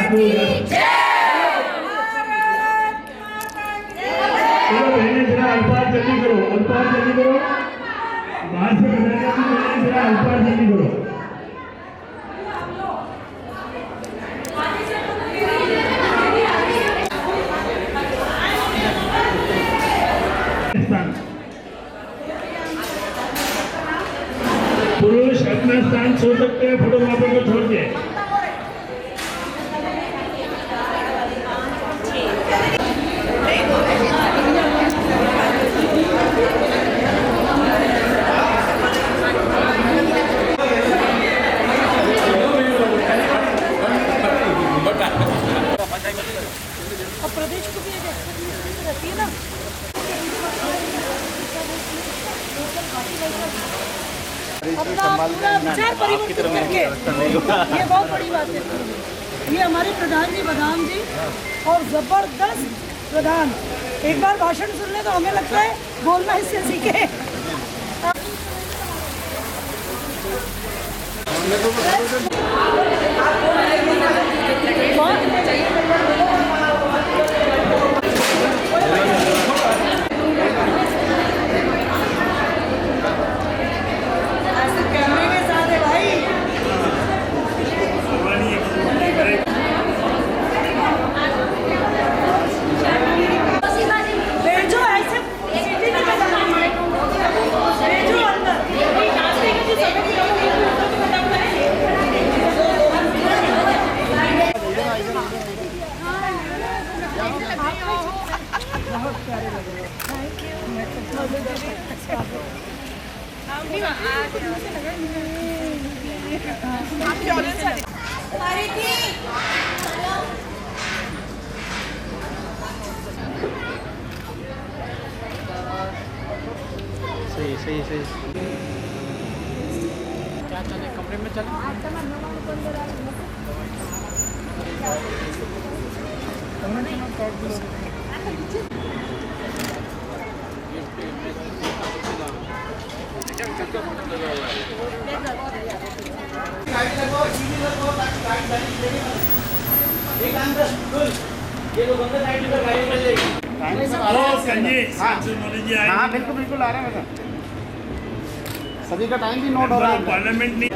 बहने जरा अल्पार जल्दी करो, अल्पार जल्दी करो, बाहर से बहने जरा अल्पार जल्दी करो। पुरुष अपना स्थान छोड़ सकते हैं फोटोग्राफर को छोड़ के। प्रदेश को भी रहती है ना। अपना विचार परिवर्तन करके ये बहुत बड़ी बात है। ये हमारे प्रधान जी बदाम जी और जबरदस्त प्रधान, एक बार भाषण सुन ले तो हमें लगता है बोलना इससे सीखे। सही क्या चले कमरे में चले। हाँ बिल्कुल बिल्कुल आ रहे हैं सर, सभी का टाइम भी नोट हो रहा है। पार्लियामेंट नहीं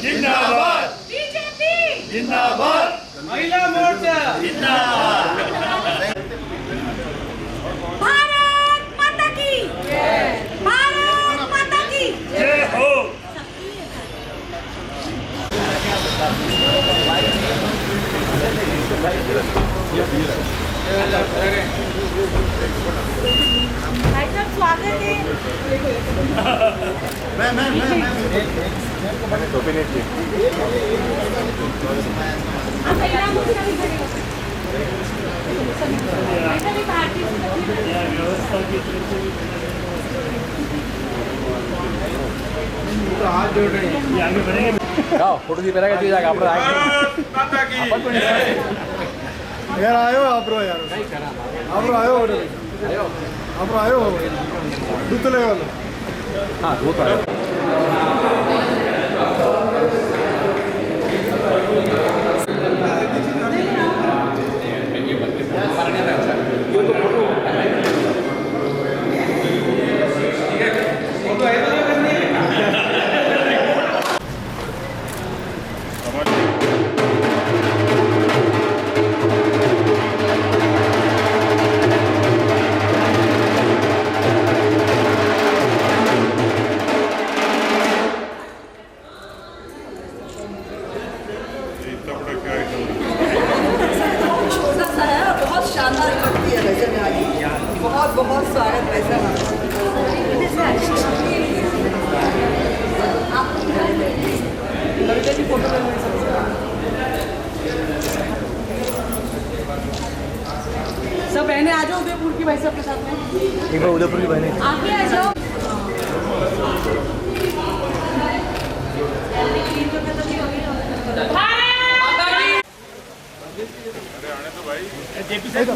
जिंदाबाद, जिंदाबाद, महिला मोर्चा जिंदाबाद। भारत माता की जय, भारत माता की जय हो। भाई साहब स्वागत है। मैं हाथ जोड़ रहे हैं, आगे बढ़ेंगे। फोटो दी पहले दिया जाएगा आपको यार आयो आप रो यार आप रो आयो आप रो आयो दूध ले वाला। हाँ दूध आयो। बहुत शानदार करती है वैसे में आज बहुत बहुत स्वागत वैसे फोटो सब बहनें आ जाओ उदयपुर की भाई साहब के साथ में। एक बार उदयपुर की बहनें आगे आ जाओ। जेपी साहब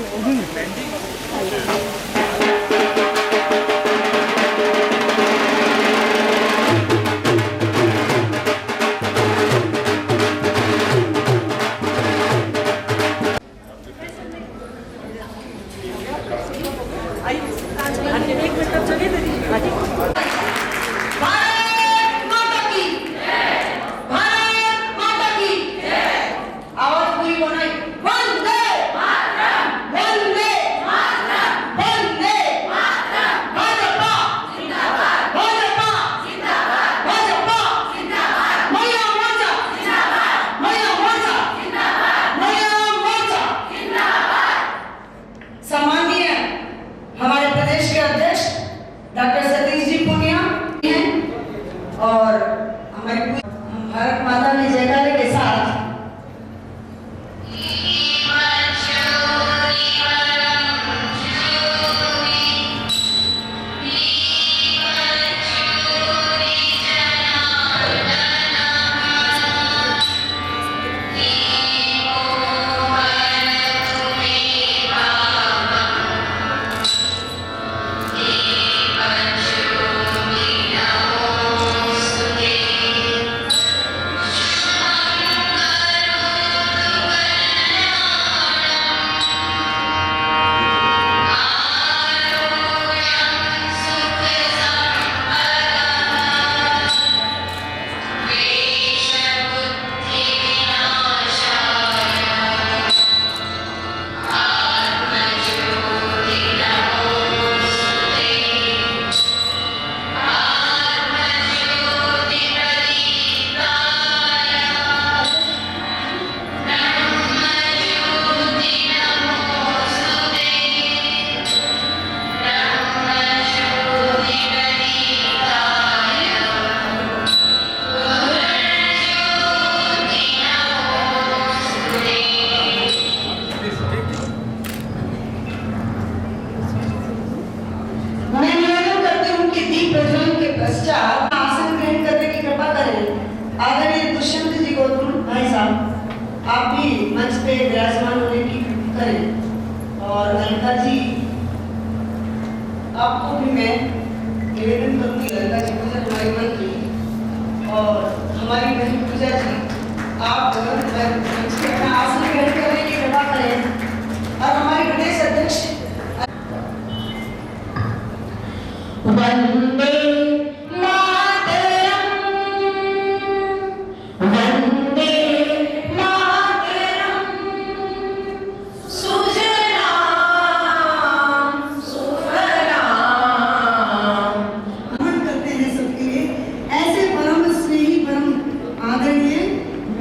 मंच पे विराजमान होने की करें। और अलका जी, आपको भी मैं निवेदन करूँगी, अलका जी पूजा हमारी मंत्री और हमारी बहन पूजा जी, आप मंच पे अपना आसन ग्रहण करने की कृपा करें। और हमारे प्रदेश अध्यक्ष वंदे मातरम, वंदे मातरम, सुजलाम सुफलाम। नमन करते हैं सबके लिए। ऐसे परम स्नेही, परम आदरणीय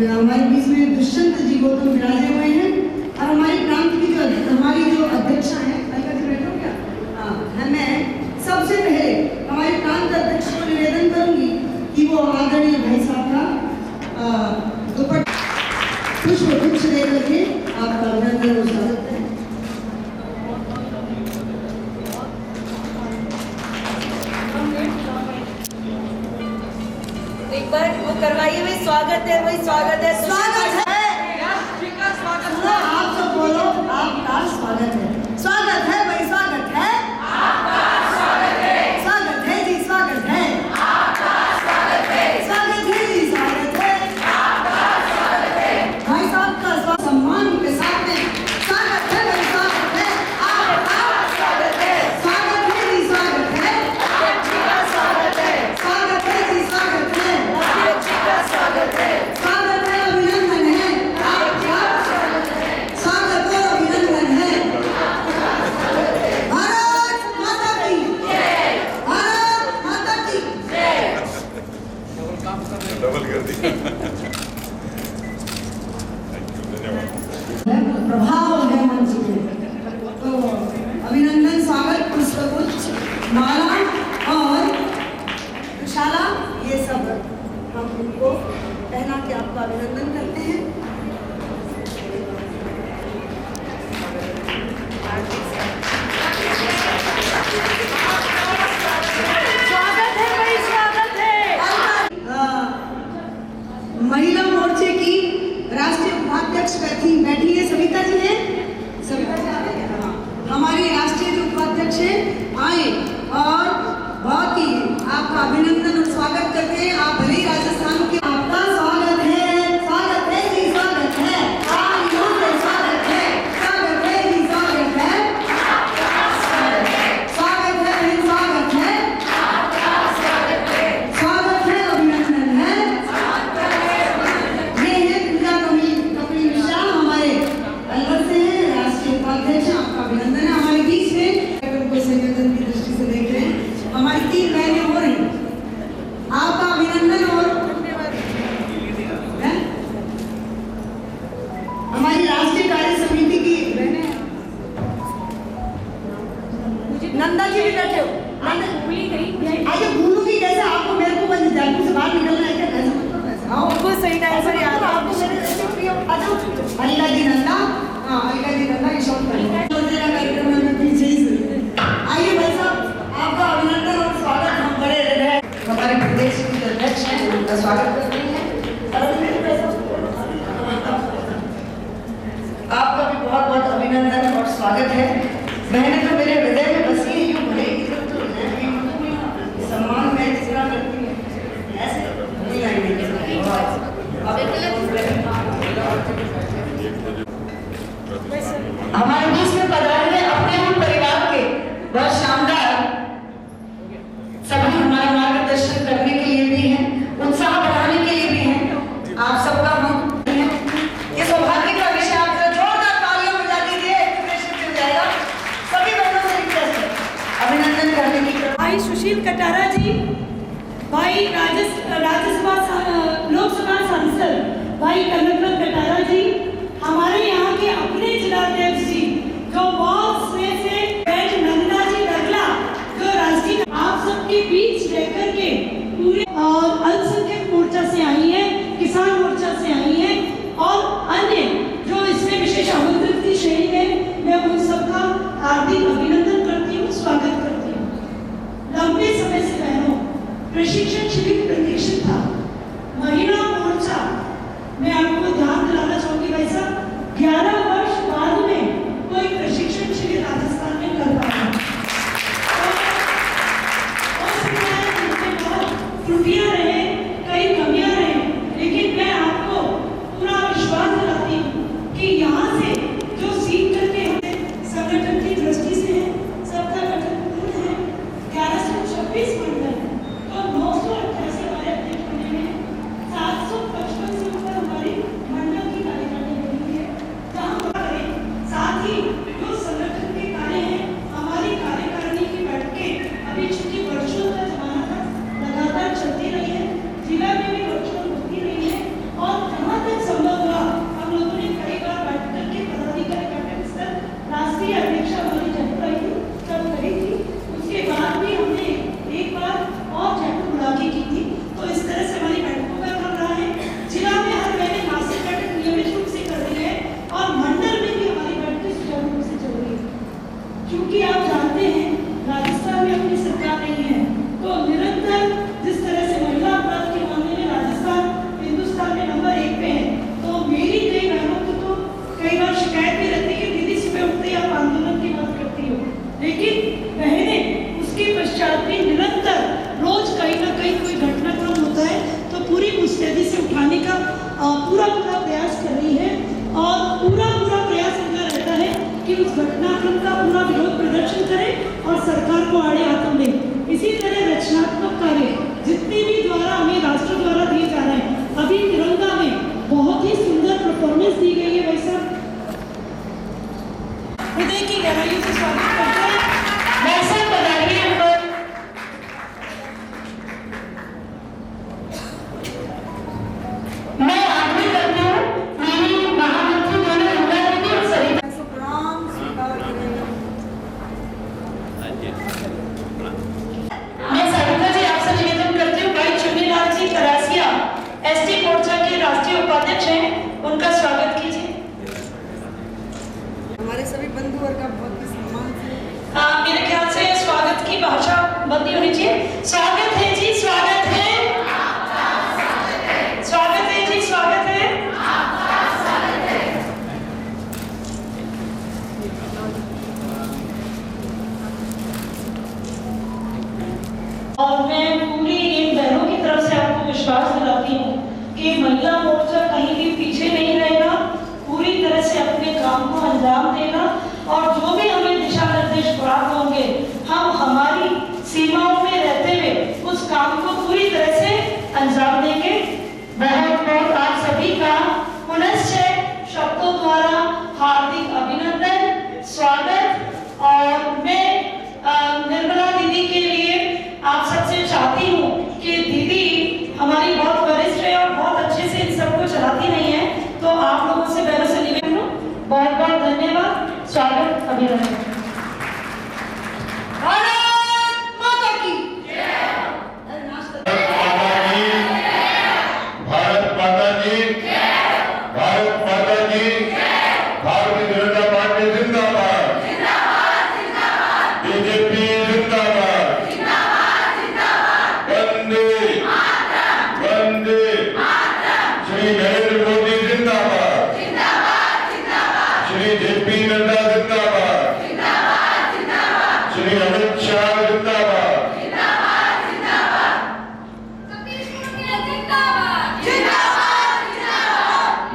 हमारे बीच में दुष्यंत जी गौतम विराजे हुए हैं। और हमारी प्रांत की हमारी जो अध्यक्षा है, अलका जी बैठो क्या? हाँ, मैं सबसे पहले हमारे प्रांत अध्यक्ष को निवेदन करूंगी कि वो आदरणीय भाई साहब का दुपट्टा पुष्प गुच्छ दे करके आपका अभिनंदन और स्वागत है। एक बार वो करवाइए, वही स्वागत है, वही स्वागत है, स्वागत है। स्वागत आप सब बोलो, आपका स्वागत है। स्वागत है भाई, स्वागत है। स्वागत है जी, स्वागत है। स्वागत है जी, स्वागत है। भाई साहब का सम्मान के साथ में स्वागत है भाई, स्वागत है। स्वागत है जी, स्वागत है। स्वागत है जी, स्वागत है। स्वागत है, अभिनंदन है आपका। स्वागत और अभिनंदन है। भारत माता की जय, भारत माता की जय। डबल कर दी। प्रभाव है मंच में, तो अभिनंदन, स्वागत, पुष्पगुच्छ, माला और शाला, ये सब हम उनको पहना के आपका अभिनंदन करते हैं। स्वागत है भाई, स्वागत है। महिला मोर्चे की राष्ट्रीय उपाध्यक्ष बैठी है, सविता जी हैं। सविता जी आ गई हैं? हाँ। हमारी राष्ट्रीय जो उपाध्यक्ष है आए और बहुत ही आपका अभिनंदन और स्वागत करते हैं। आप भले ही राजस्थान के, आपका स्वागत है। स्वागत है जी, स्वागत है। तालियों से स्वागत है। स्वागत है जी, स्वागत है। स्वागत है, स्वागत है। स्वागत है, अभिनंदन है। ये है पूजा कपिल मिश्रा, हमारे अलवर से हैं, राष्ट्रीय उपाध्यक्ष। आपका अभिनंदन है। हमारे बीच में उनको संयोजन की दृष्टि से देख रहे हैं, हमारी 3 बहनें हो रही, आपका अभिनंदन। और हमारी राष्ट्रीय कार्य समिति की बहनें, नंदा जी भी बैठे हो। आइए, भूलूंगी कैसे आपको, मेरे को बस जयपुर से बाहर निकलना है क्या? कैसे मतलब ऐसे? हाँ, आपको सही टाइम पर याद है। आपको मेरे जैसे प्रिय आ जाओ। अलका जी नंदा, हाँ अलका जी नंदा, ये शॉट करें। कार्यक्रम में मैं पीछे ही से। आइए भाई साहब, आपका अभिनंदन और स्वागत। हम बड़े रहे हमारे प्रदेश के जो अध्यक्ष हैं, उनका स्वागत करते हैं। आपका भी बहुत बहुत अभिनंदन और स्वागत है। बहनें तो मेरे हृदय में बसी है, यूँ भले इधर उधर हैं, सम्मान मैं जितना करती हूँ ऐसे नहीं आएंगे। हमारे बीच में पधारे अपने हम परिवार के बहुत शानदार सभी हमारा मार्गदर्शन करने के लिए भी हैं, उत्साह बढ़ाने के लिए भी हैं। आप सबका हम ये सौभाग्य का विषय, आप जोरदार तालियां बजा दीजिए, हो जाएगा। सभी बहनों से रिक्वेस्ट है अभिनंदन करने की। भाई सुशील कटारा जी, भाई राज्यसभा लोकसभा सांसद भाई कनकरत्न कटारा जी, हमारे यहाँ के अपने जिलाध्यक्ष जी जो बहुत स्नेह से बैठ नंदा जी डगला, जो राष्ट्रीय, आप सबके बीच रहकर के पूरे और अल्पसंख्यक मोर्चा से आई है, किसान मोर्चा से आई है और अन्य जो इसमें विशेष आमंत्रित की श्रेणी में, मैं उन सबका हार्दिक अभिनंदन करती हूँ, स्वागत करती हूँ। लंबे समय से बहनों प्रशिक्षण शिविर प्रतीक्षित था, महिला मोर्चा, मैं आपको ध्यान दिलाना चाहूंगी भाई साहब, 11 वर्ष बाद में कोई प्रशिक्षण शिविर राजस्थान में कर पाया। त्रुटियां रहे, कई कमियां रहे, लेकिन मैं आपको पूरा विश्वास दिलाती हूँ कि यहाँ से जो सीख करके हमें संगठन की दृष्टि से है, सबका गठन पूर्ण है, 1126 मंडल, तो 988 हमारे अध्यक्ष बने हैं, 755 से ऊपर हमारी मंडल की कार्यकारिणी बनी है, जहाँ पर साथ ही जो संगठन के कार्य हैं, हमारी कार्यकारिणी की बैठकें अभी चूंकि वर्षों का जमाना था, लगातार चलती रही है, जिला में भी वर्चुअल होती रही है, और जहाँ तक संभव हुआ हम लोगों ने कई बार बैठ करके पदाधिकारी कैबिनेट स्तर राष्ट्रीय अध्यक्ष हमारी जयपुर आई थी, तब करी थी, उसके बाद भी हमने एक बार और जयपुर बुला के की थी। तो इस तरह से हमारी बैठकों का क्रम रहा है। जिला में हर महीने मासिक बैठक नियमित रूप से कर रही है और मंडल में भी हमारी बैठकें सुचारू रूप से चल रही है। क्योंकि आप जानते हैं राजस्थान में अपनी सरकार नहीं है, तो निरंतर जिस तरह से महिला अपराध के मामले में राजस्थान हिंदुस्तान में नंबर 1 पे है, तो मेरी कई बहनों को तो कई बार शिकायत भी रहती है कि दीदी सुबह उठते ही आप आंदोलन की बात करती हो, लेकिन बहनें उसके पश्चात भी निरंतर रोज कहीं ना कहीं कोई घटनाक्रम होता है तो पूरी मुस्तैदी से उठाने का पूरा प्रयास कर रही है, और पूरा प्रयास इनका रहता है कि उस घटनाक्रम का पूरा विरोध प्रदर्शन करें और सरकार को आड़े हाथों दें। इसी तरह रचनात्मक कार्य जितने भी द्वारा हमें राष्ट्र द्वारा दिए जा रहे हैं, अभी तिरंगा में बहुत ही सुंदर परफॉर्मेंस दी गई है। वैसा हृदय की गहराइयों से स्वागत करते हैं। वैसा पधारिए हम लोग। मैं आग्रह करती हूँ मेरी महामंत्री दोनों गंगा दीदी और सरिता सो प्रणाम स्वीकार करें। मैं सरिता जी आपसे निवेदन करती हूँ, भाई चुन्नीलाल जी करासिया एसटी मोर्चा के राष्ट्रीय उपाध्यक्ष हैं, उनका स्वागत कीजिए। हमारे सभी बंधु वर्ग का बहुत ही सम्मान से मेरे ख्याल से स्वागत की भाषा बंदी होनी चाहिए। स्वागत है जी, स्वागत है, स्वागत है जी, स्वागत है। और मैं पूरी इन बहनों की तरफ से आपको विश्वास दिलाती हूँ कि महिला मोर्चा कहीं भी पीछे नहीं रहेगा, पूरी तरह से अपने काम को अंजाम देगा, और जो भी हमें दिशा निर्देश प्राप्त होंगे हम हमारी सीमाओं में रहते हुए उस काम को पूरी तरह से अंजाम देंगे। बहुत बहुत आप सभी का पुनश्च शब्दों द्वारा हार्दिक अभिनंदन, स्वागत। और मैं निर्मला दीदी के लिए आप सबसे चाहती हूँ कि दीदी हमारी बहुत वरिष्ठ है और बहुत अच्छे से इन सबको चलाती नहीं है, तो आप लोगों से पहले से निवेदन हूँ, बहुत बहुत धन्यवाद, स्वागत, अभिनंदन। भारत माता की भारत माता की, भारत माता की, भारतीय जनता पार्टी जिंदाबाद, बीजेपी जिंदाबाद, वंदे वंदे, श्री नरेंद्र मोदी जिंदाबाद, श्री जेपी नड्डा जिंदाबाद, श्री अमित शाह जिंदाबाद,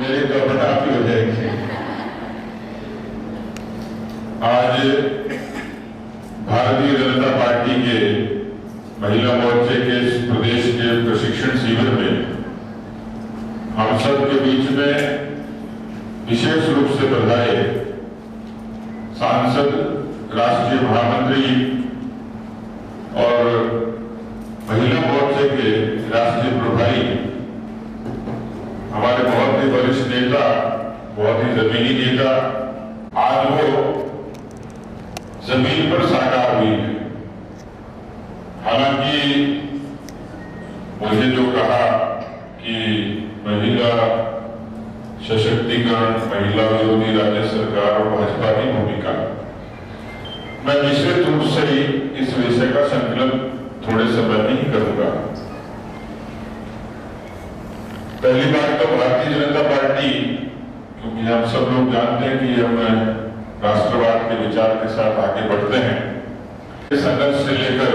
मेरी तो बताती हो जाएगी। आज भारतीय जनता पार्टी के महिला मोर्चे के प्रदेश के प्रशिक्षण शिविर में हम सब के बीच में विशेष रूप से बधाई सांसद, राष्ट्रीय महामंत्री और महिला मोर्चे के राष्ट्रीय प्रभारी, हमारे बहुत ही वरिष्ठ नेता, बहुत ही जमीनी नेता, आज वो जमीन पर साकार हुई है। हालांकि मुझे जो कहा कि महिला सशक्तिकरण, महिला विरोधी राज्य सरकार और भाजपा की भूमिका, मैं निश्चित रूप से ही इस विषय का संकलन थोड़े समय में ही करूंगा। पहली बात तो भारतीय जनता पार्टी, क्योंकि हम सब सब लोग जानते हैं कि हम राष्ट्रवाद के विचार के साथ आगे बढ़ते हैं। इस संघर्ष से लेकर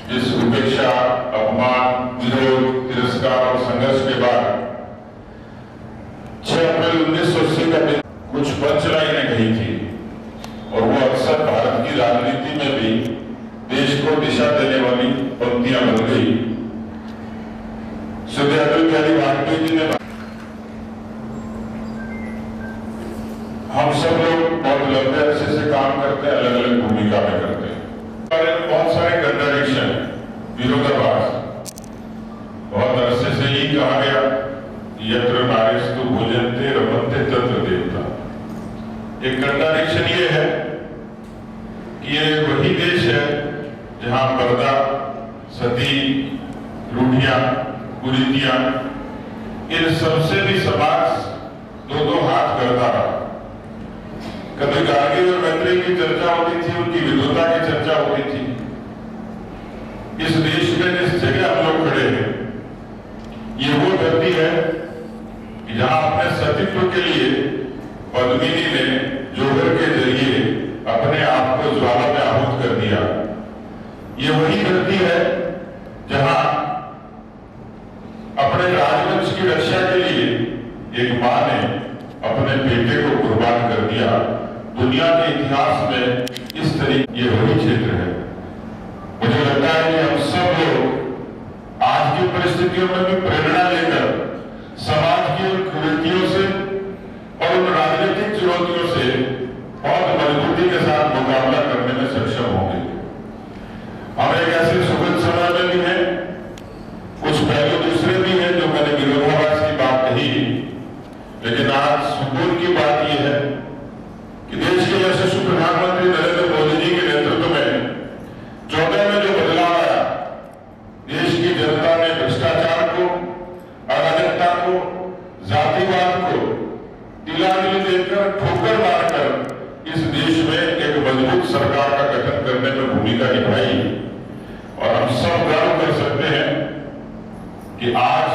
जिस उपेक्षा, अपमान, विरोध, तिरस्कार और संघर्ष के बाद 6 अप्रैल 1980 का दिन कुछ पंचलाइनें कही थी और वो अक्सर भारत की राजनीति में भी देश को दिशा देने वाली पंक्तियां बन गई। श्री अटल बिहारी वाजपेयी जी ने, हम सब लोग बहुत लंबे अरसे से काम करते हैं, अलग अलग भूमिका में करते हैं, बहुत सारे कंट्राडिक्शन, विरोधाभास। बहुत अरसे से ही कहा गया यत्र नारेस्तु भोजन्ते रमन्ते तत्र देवता। एक कंट्राडिक्शन ये है कि ये वही देश है जहां पर्दा, सती, रूढ़ियां, कुरीतियां, इन सबसे भी समाज दो हाथ करता रहा। कभी गार्गी और मैत्री की चर्चा होती थी, उनकी विद्वता की चर्चा होती थी। इस देश में जिस जगह हम लोग खड़े हैं, ये वो धरती है कि जहां अपने सतीत्व के लिए पद्मिनी ने जोहर के जरिए अपने आप को ज्वाला में आहूत कर दिया। ये वही धरती है जहां अपने राजवंश की रक्षा के लिए एक मां ने अपने बेटे को कुर्बान कर दिया। दुनिया के इतिहास में इस तरीके ये वही क्षेत्र है। मुझे लगता है कि हम सब लोग आज की परिस्थितियों में भी प्रेरणा लेकर समाज की उन कुरीतियों से और उन राजनीतिक चुनौतियों से बहुत मजबूती के साथ मुकाबला करने में सक्षम होंगे। हम एक ऐसे सुखद समय में भी हैं, कुछ पहलू दूसरे भी हैं जो मैंने विरोधाभास की बात कही, लेकिन आज सुकून की बात यह है कि देश के यशस्वी प्रधानमंत्री नरेंद्र मोदी जी के नेतृत्व में 14 में जो बदलाव आया, देश की जनता ने भ्रष्टाचार को, अराजकता को, जातिवाद को तिलांजलि देकर, ठोकर मारकर इस देश में एक मजबूत सरकार का गठन करने में भूमिका निभाई। और हम सब गर्व कर सकते हैं कि आज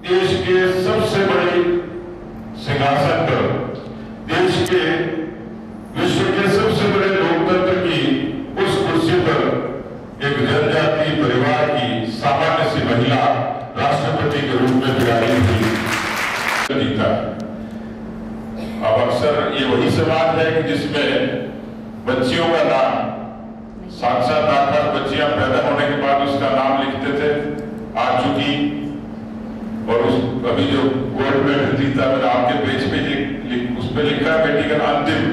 देश के सबसे बड़े सिंहासन पर, देश के विश्व के सबसे बड़े लोकतंत्र की उस कुर्सी पर एक जनजाति परिवार की सामान्य सी महिला राष्ट्रपति के रूप में विराजित हुई जीता। अब अक्सर ये वही समाज है कि जिसमें बच्चियों का नाम, साक्षात आकर बच्चियां पैदा होने के बाद उसका नाम लिखते थे, आ चुकी, और उस अभी जो कोर्ट में जीता, मैंने आपके पेज पे उस पर लिखा है बेटी का अंतिम,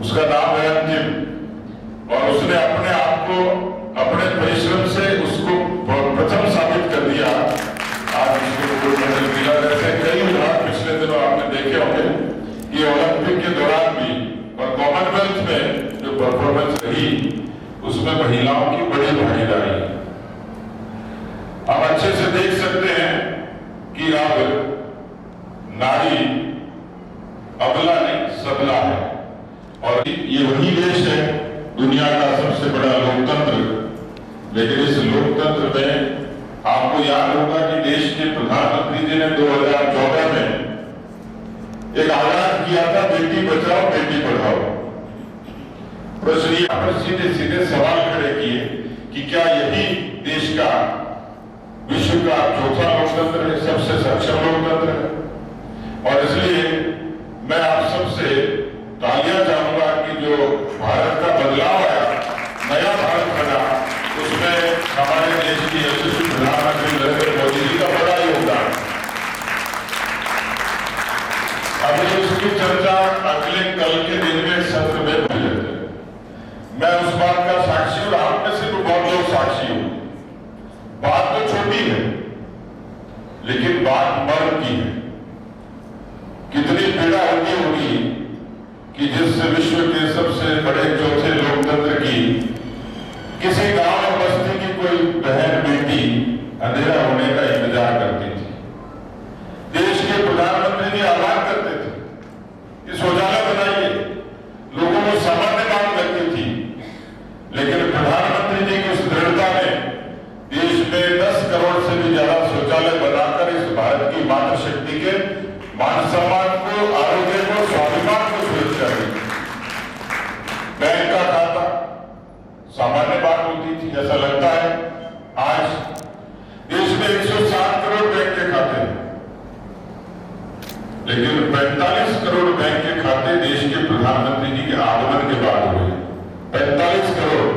उसका नाम है अंतिम। और उसने अपने आप को अपने परिश्रम से उसको प्रथम साबित कर दिया। आज उसको गोल्ड मेडल मिला। जैसे कई उदाहरण पिछले दिनों आपने देखे होंगे कि ओलंपिक के दौरान भी और कॉमनवेल्थ में जो परफॉर्मेंस रही, उसमें महिलाओं की बड़ी भागीदारी है। हम अच्छे से देख सकते हैं कि अब नारी अबला नहीं सबला है। और ये वही देश है दुनिया का सबसे बड़ा लोकतंत्र। लेकिन इस लोकतंत्र में आपको याद होगा कि देश के प्रधानमंत्री जी ने 2014 में एक आगाज किया था, बेटी बचाओ बेटी पढ़ाओ। प्रश्न पर सीधे सीधे सवाल खड़े किए कि क्या यही देश का विश्व का चौथा लोकतंत्र है, सबसे सक्षम लोकतंत्र है। और इसलिए मैं आप सबसे तालियां चाहूंगा कि जो भारत का बदलाव आया, नया भारत बना, उसमें हमारे देश की यशस्वी प्रधानमंत्री नरेंद्र मोदी जी का बड़ा योगदान। अभी उसकी चर्चा अगले कल के दिन में सत्र में हो जाती है। मैं उस बात का साक्षी हूं, आप में से तो बहुत लोग साक्षी हो। बात तो छोटी है, लेकिन बात मर्म की है। कितनी पीड़ा होती होगी कि जिस विश्व के सबसे बड़े चौथे लोकतंत्र की किसी गांव और बस्ती की कोई बहन बेटी अंधेरा होने का इंतजार करती थी। देश के प्रधानमंत्री जी आह्वान करते थे कि शौचालय बनाइए, लोगों को सामान्य बात लगती थी। लेकिन प्रधानमंत्री जी की उस दृढ़ता ने देश में 10 करोड़ से भी ज्यादा शौचालय बनाकर इस भारत की मातृशक्ति के मान सम्मान को, आरोग्य को, स्वाभिमान को सुरक्षा दी। बैंक का खाता सामान्य बात होती थी, ऐसा लगता है। आज देश में 107 करोड़ बैंक के खाते हैं, लेकिन 45 करोड़ बैंक के खाते देश के प्रधानमंत्री जी के आगमन के बाद हुए। 45 करोड़,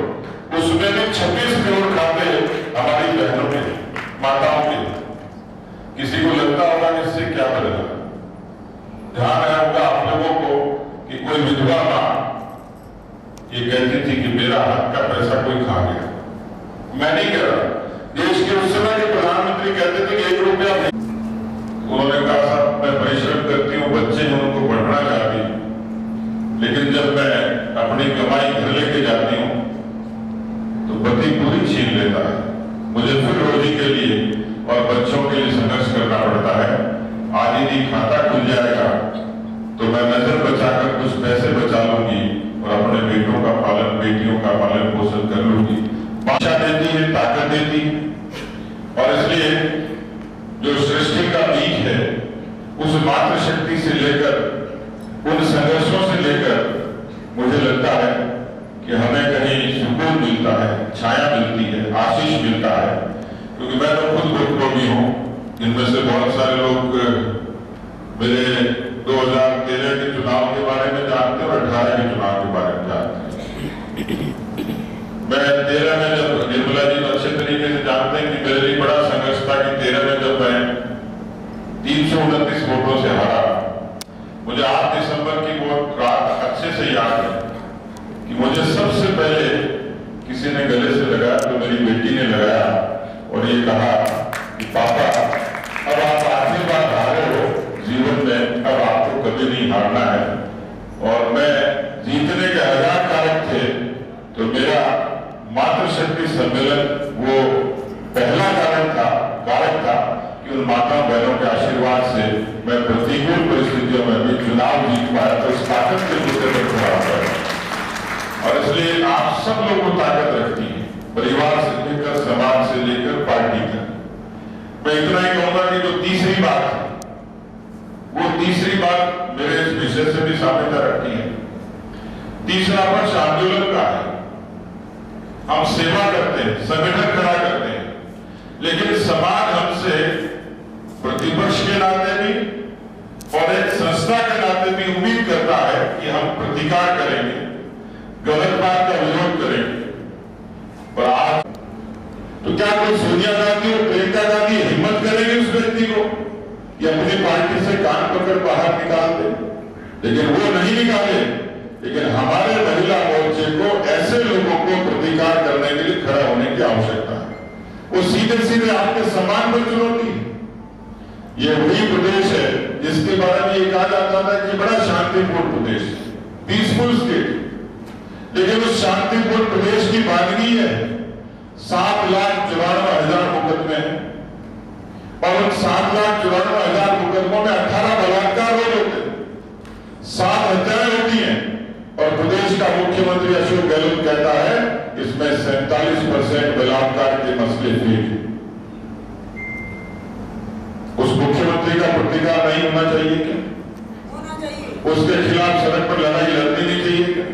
उसमें भी 26 करोड़ खाते हमारी बहनों के, माताओं के। किसी को लगता होगा कि इससे क्या बदला? ध्यान है होगा आप लोगों को कि कोई विधवा मां ये कहती थी कि मेरा हक का पैसा कोई खा गया। मैं नहीं कह रहा, देश के उस समय के प्रधानमंत्री कहते थे कि 1 रुपया नहीं। उन्होंने कहा साहब मैं परिश्रम करती हूँ, बच्चे हैं उनको पढ़ना चाहती हूँ, लेकिन जब मैं अपनी कमाई घर लेके जाती हूँ तो पति पूरी छीन लेता है। मुझे फिर रोजी के लिए और बच्चों के लिए संघर्ष करना पड़ता है। आज यदि खाता खुल जाएगा तो मैं नजर बचाकर कुछ पैसे बचा लूंगी और अपने बेटों का पालन, बेटियों का पालन पोषण कर लूंगी। भाषा देती है, ताकत देती है, और इसलिए जो सृष्टि का बीज है उस मातृशक्ति से लेकर, उन संघर्षों से लेकर मुझे लगता है कि हमें कहीं सुकून मिलता है, छाया मिलती है, आशीष मिलता है। क्योंकि मैं तो खुद भुक्तभोगी हूँ, इनमें से बहुत सारे लोग मेरे 2013 के चुनाव के बारे में जानते हैं और 18 के चुनाव के बारे में जानते हैं। मैं 13 में जब निर्मला जी तो अच्छे तरीके से जानते हैं कि मेरे लिए बड़ा संघर्ष था कि 13 में जब मैं 329 वोटों से हारा, मुझे 8 दिसंबर की वो रात अच्छे से याद है कि मुझे सबसे पहले किसी ने गले से लगाया तो मेरी बेटी ने लगाया और ये कहा कि पापा अब आप आखिरी बार हारे हो जीवन में, अब आपको कभी नहीं हारना है। और मैं जीतने के 1000 कारक थे तो मेरा मातृशक्ति सम्मेलन वो पहला कारक था कि उन माता बहनों के आशीर्वाद से मैं प्रतिकूल परिस्थितियों में भी चुनाव जीत पाया। तो इस ताकत के मुद्दे पर खड़ा है और इसलिए आप सब लोग को ताकत रखती है, परिवार से लेकर, समाज से लेकर, पार्टी तक। मैं इतना ही कहूंगा कि जो तीसरी बात है वो तीसरी बात मेरे इस विषय से भी साम्यता रखती है। तीसरा पक्ष आंदोलन का है। हम सेवा करते हैं, संगठन खड़ा करते हैं, लेकिन समाज हमसे प्रतिपक्ष के नाते भी और एक संस्था के नाते भी उम्मीद करता है कि हम प्रतिकार करेंगे, गलत बात का विरोध करेंगे। पर आज तो क्या कोई सोनिया गांधी और प्रियंका गांधी हिम्मत करेंगे उस व्यक्ति को या अपनी पार्टी से कान पकड़ बाहर निकाल दे? लेकिन वो नहीं निकाले। लेकिन हमारे महिला मोर्चे को ऐसे लोगों को प्रतिकार करने के लिए खड़ा होने की आवश्यकता है। वो सीधे सीधे आपके सम्मान पर चुनौती है। ये वही प्रदेश है जिसके बारे में ये कहा जाता था कि बड़ा शांतिपूर्ण प्रदेश, पीसफुल स्टेट, लेकिन उस शांतिपूर्ण प्रदेश की बादगी है 7,94,000 मुकदमे हैं और उन 7,94,000 मुकदमों में 18 बलात्कार हो जाते हैं, 7 हत्याएं होती हैं और प्रदेश का मुख्यमंत्री अशोक गहलोत कहता है इसमें 47% बलात्कार के मसले थे। उस मुख्यमंत्री का प्रतिकार नहीं होना चाहिए क्या? होना चाहिए। उसके खिलाफ सड़क पर लड़ाई लड़नी नहीं चाहिए क्या?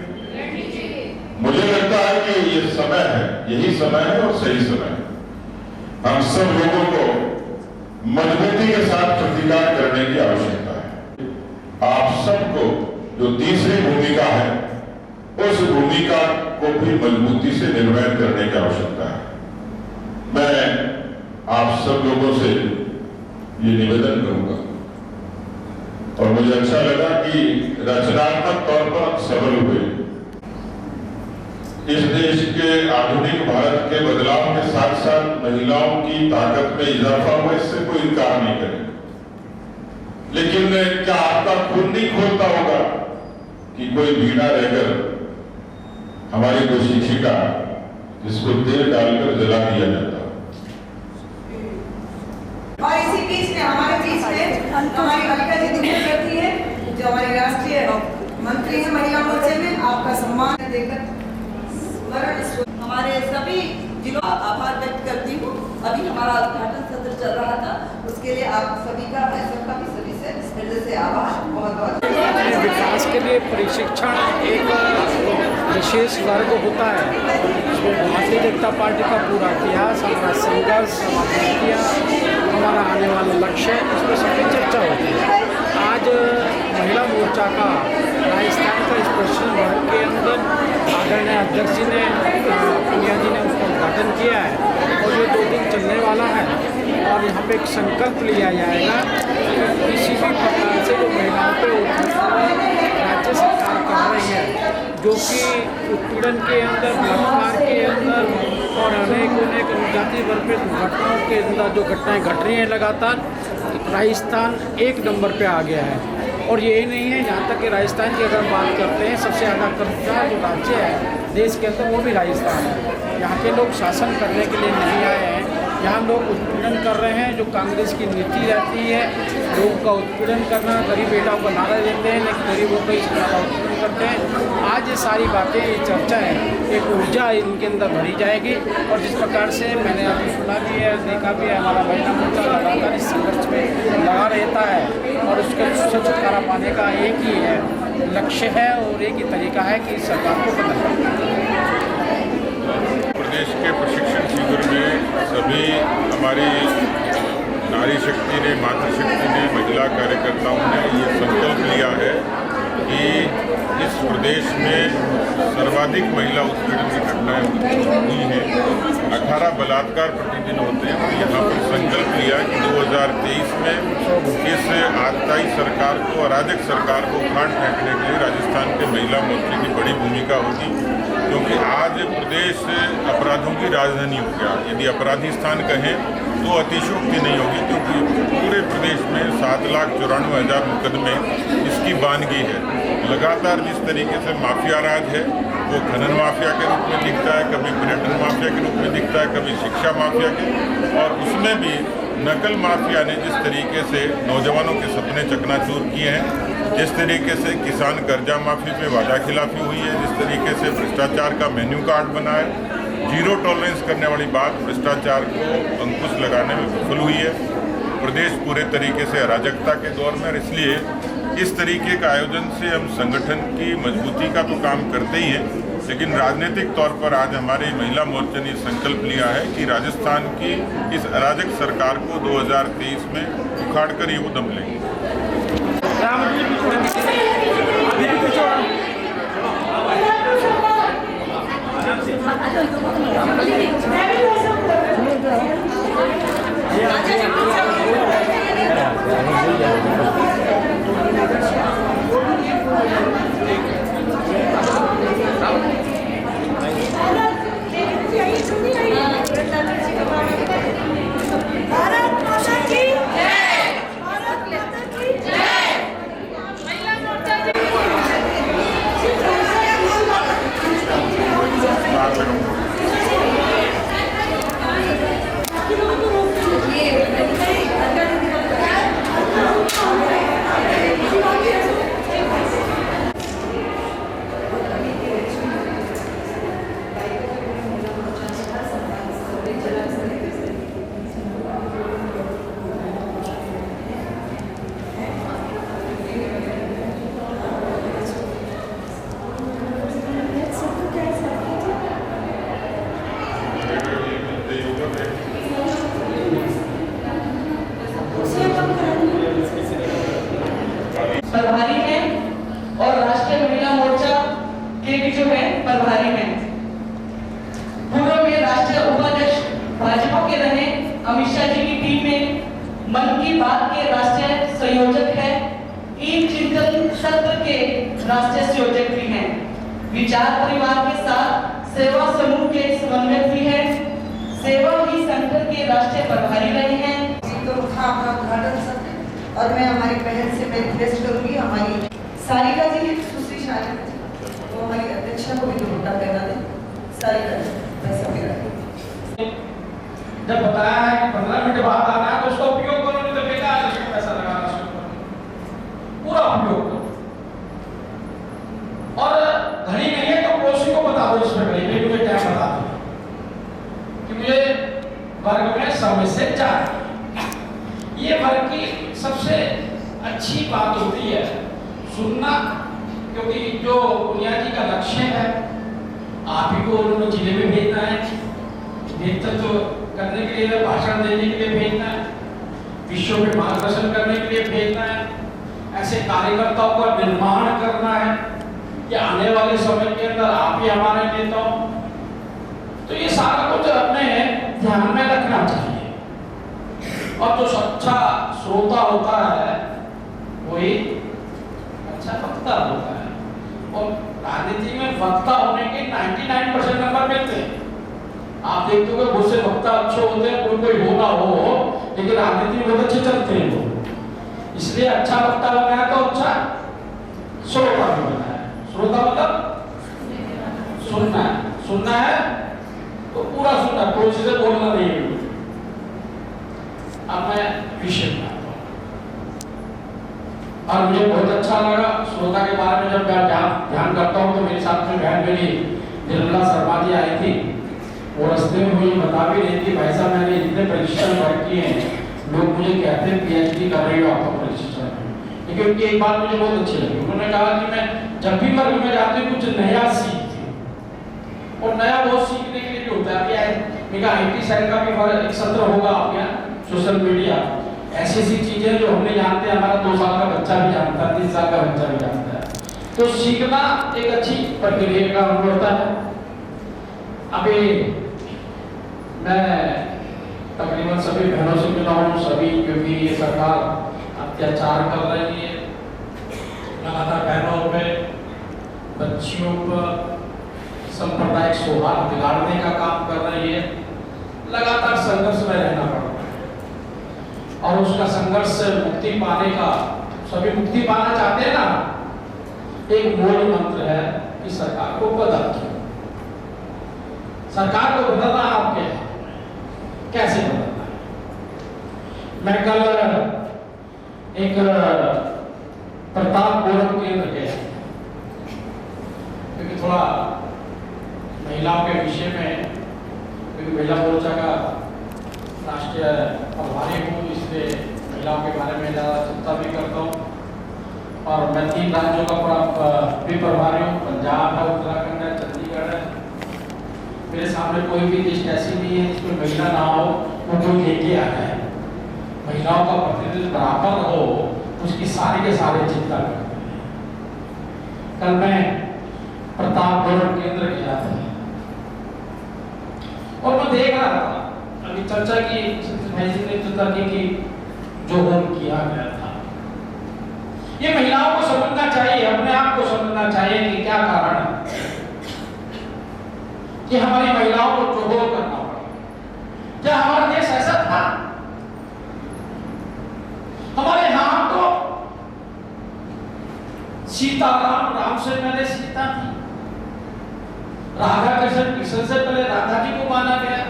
मुझे लगता है कि ये समय है, यही समय है और सही समय है। हम सब लोगों को मजबूती के साथ प्रतिकार करने की आवश्यकता है। आप सबको जो तीसरी भूमिका है उस भूमिका को भी मजबूती से निर्वहन करने की आवश्यकता है। मैं आप सब लोगों से ये निवेदन करूंगा और मुझे अच्छा लगा कि रचनात्मक तौर पर सबल हुए। इस देश के आधुनिक भारत के बदलाव के साथ साथ महिलाओं की ताकत में इजाफा हुआ, इससे कोई इनकार नहीं करेगा। लेकिन क्या आपका खून नहीं खोलता होगा कि कोई बीड़ा रहकर हमारी कोई शिक्षिका जिसको तेल डालकर जला दिया जाता। और इसी बीच में हमारे बीच में हमारी अलका जी दुबे बैठी है जो हमारी राष्ट्रीय मंत्री है महिला मोर्चे में। आपका सम्मान देकर हमारे सभी जिलों का आभार व्यक्त करती हूँ। अभी हमारा उद्घाटन सत्र चल रहा था, उसके लिए आप सभी का, मैं सबका भी सभी से आभार बहुत बहुत। विकास के लिए प्रशिक्षण एक विशेष वर्ग होता है। इसमें भारतीय जनता पार्टी का पूरा इतिहास, हमारा संघर्ष, हमारी नीतियाँ, हमारा आने वाला लक्ष्य, इस पर सबकी चर्चा होती है। आज महिला मोर्चा का राजस्थान का इस प्रशिक्षण वर्ग के अंदर आदरणीय अध्यक्ष जी ने, पुनिया जी ने उसका उद्घाटन किया है और ये 2 दिन चलने वाला है। और यहाँ पे एक संकल्प लिया जाएगा कि किसी भी प्रकार से जो महिलाओं पे उत्पीड़न राज्य सरकार कर रही है, जो कि उत्पीड़न के अंदर, बलात्कार के अंदर और अनेक जाति वर्ग पे घटनाओं के अंदर जो घटनाएं घट रही हैं लगातार, राजस्थान 1 नंबर पे आ गया है। और यही नहीं है, यहाँ तक कि राजस्थान की अगर बात करते हैं, सबसे ज़्यादा कर्मचार जो राज्य है देश के अंदर वो भी राजस्थान है। यहाँ के लोग शासन करने के लिए नहीं आए हैं, यहाँ लोग उत्पीड़न कर रहे हैं। जो कांग्रेस की नीति रहती है लोगों का उत्पीड़न करना, गरीब बेटाओं को नारा देते हैं लेकिन गरीबों को इस ज़्यादा उत्पीड़न करते हैं। आज ये सारी बातें, ये चर्चा है, एक ऊर्जा इनके अंदर भरी जाएगी। और जिस प्रकार से मैंने अभी सुना भी है, देखा भी है, हमारा महिला मोर्चा लगातार इस संघर्ष में लगा रहता है और उसके छुटकारा पाने का एक ही है लक्ष्य है और एक ही तरीका है कि सरकार को बदलना। प्रदेश के प्रशिक्षण शिविर में सभी हमारी नारी शक्ति ने, मातृशक्ति ने, महिला कार्यकर्ताओं ने ये संकल्प लिया है कि इस प्रदेश में सर्वाधिक महिला उत्पीड़न की घटनाएं हुई हैं। 18 बलात्कार प्रतिदिन होते हैं और यहाँ पर संकल्प लिया कि 2023 में इस आताई सरकार को, अराजक सरकार को उखाड़ फेंकने के लिए राजस्थान के महिला मोर्चे की बड़ी भूमिका होगी। क्योंकि आज प्रदेश अपराधों की राजधानी हो गया। यदि अपराधी स्थान कहें तो अतिशयोक्ति नहीं होगी, क्योंकि पूरे प्रदेश में 7,94,000 मुकदमे इसकी वानगी है। लगातार जिस तरीके से माफिया राज है वो खनन माफिया के रूप में दिखता है, कभी पर्यटन माफिया के रूप में दिखता है, कभी शिक्षा माफिया के, और उसमें भी नकल माफिया ने जिस तरीके से नौजवानों के सपने चकनाचूर किए हैं, जिस तरीके से किसान कर्जा माफी पे वादा खिलाफी हुई है, जिस तरीके से भ्रष्टाचार का मेन्यू कार्ड बना है, जीरो टॉलरेंस करने वाली बात भ्रष्टाचार को अंकुश लगाने में विफल हुई है। प्रदेश पूरे तरीके से अराजकता के दौर में, और इसलिए इस तरीके का आयोजन से हम संगठन की मजबूती का तो काम करते ही हैं, लेकिन राजनीतिक तौर पर आज हमारे महिला मोर्चे ने संकल्प लिया है कि राजस्थान की इस अराजक सरकार को 2023 में उखाड़ कर ही उदम लेंगे। प्रभारी हैं और राष्ट्रीय महिला मोर्चा के भी जो है प्रभारी हैं। पूर्व में राष्ट्रीय उपाध्यक्ष भाजपा के रहे, अमित शाह जी की टीम में मन की बात के राष्ट्रीय संयोजक है, ई चिंतन सत्र के राष्ट्रीय संयोजक भी हैं, विचार परिवार के साथ सेवा समूह के समन्वयक भी हैं, सेवा ही संगठन के राष्ट्रीय प्रभारी रहे हैं। तो था आपका उद्घाटन सत्र और मैं हमारी बहन से मैं रिक्वेस्ट करूंगी, हमारी सारिका जी है, सुश्री सारिका जी, तो हमारी अध्यक्षा को भी दुपट्टा पहना दें। सारिका जी पैसा मेरा जब बताया है कि 15 मिनट बाद आना है तो उसका उपयोग करो, नहीं तो बेकार है पैसा लगाना शुरू करो, पूरा उपयोग करो। और घड़ी नहीं है तो पड़ोसी को बता दो, इसमें घड़ी मुझे टाइम बता दो कि मुझे वर्ग में समय से 4, ये वर्ग की सबसे अच्छी बात होती है सुनना, क्योंकि जो बुनियादी का लक्ष्य है आप ही को उन्होंने जिले में भेजना है, नेतृत्व करने के लिए, भाषण देने के लिए भेजना है, विश्व में मार्गदर्शन करने के लिए भेजना है, ऐसे कार्यकर्ताओं का निर्माण करना है कि आने वाले समय के अंदर आप ही हमारे नेता हो। तो ये सारा कुछ अपने ध्यान में रखना चाहिए, और जो अच्छा श्रोता होता है वही अच्छा वक्ता होता है, और राजनीति में वक्ता होने के 99% नंबर मिलते हैं। आप देखते हो बहुत से वक्ता अच्छे होते हैं, कोई हो ना हो, लेकिन राजनीति में बहुत अच्छे चलते हैं वो। इसलिए अच्छा वक्ता बनाया तो अच्छा श्रोता भी बनाया। श्रोता मतलब सुनना है तो पूरा सुनना, कोई से बोलना नहीं है। अब मैं विषय में आता हूँ, और मुझे बहुत अच्छा लगा श्रोता के बारे में जब मैं ध्यान करता हूँ, तो मेरे साथ में बहन मेरी निर्मला शर्मा जी आई थी, वो रास्ते में मुझे बता भी रही थी, भाई साहब मैंने इतने परिश्रम वर्क किए हैं, लोग मुझे कहते हैं PhD कर रही हो आपका परिश्रम में। लेकिन उनकी एक बात मुझे बहुत अच्छी लगी, उन्होंने कहा कि मैं जब भी वर्ग में जाती हूँ कुछ नया सीखती हूँ, और नया बहुत सीखने के लिए भी होता है। मेरा IT साइड का भी एक सत्र होगा आपके यहाँ, सोशल मीडिया, ऐसी ऐसी चीजें जो हमने जानते हैं, हमारा 2 साल का बच्चा भी जानता है, 3 साल का बच्चा भी जानता है। तो सीखना एक अच्छी प्रक्रिया का अनुभव होता है। अभी मैं तकरीबन सभी बहनों से मिला हूँ, सभी, क्योंकि ये सरकार अत्याचार कर रही है, लगातार बहनों पे, बच्चियों पर सांप्रदायिक सौहार्द बिगाड़ने का काम कर रही है, लगातार संघर्ष में रहना पड़ रहा है। और उसका संघर्ष से मुक्ति पाने का, सभी मुक्ति पाना चाहते हैं ना, एक मूल मंत्र है कि सरकार को बदलो। सरकार को बदलना आपके है, कैसे बदलना है? मैं कल एक प्रतापपुरम केंद्र गया, क्योंकि थोड़ा महिलाओं के विषय में, क्योंकि महिला मोर्चा का राष्ट्रीय प्रभारी हूँ, इसलिए महिलाओं के बारे में ज़्यादा चिंता भी करता हूँ। और मैं 3 राज्यों का भी प्रभारी हूँ, पंजाब है, उत्तराखंड है, चंडीगढ़ है। मेरे सामने कोई भी लिस्ट ऐसी नहीं है जिसमें महिला ना हो, वो कोई लेके आ जाए। महिलाओं का प्रतिनिधित्व बराबर हो, उसकी सारी के सारे चिंता करते हैं। कल मैं प्रतापपुरम केंद्र गया था, और मैं देख रहा था, अभी चर्चा की, चर्चा की कि जो होम किया गया था, ये महिलाओं को समझना चाहिए, अपने आप को समझना चाहिए कि क्या कारण है कि हमारी महिलाओं को जोहर करना पड़ा। क्या हमारा देश ऐसा था? हमारे यहां तो सीताराम, राम से पहले सीता थी, राधा कृष्ण से पहले राधा जी को माना गया,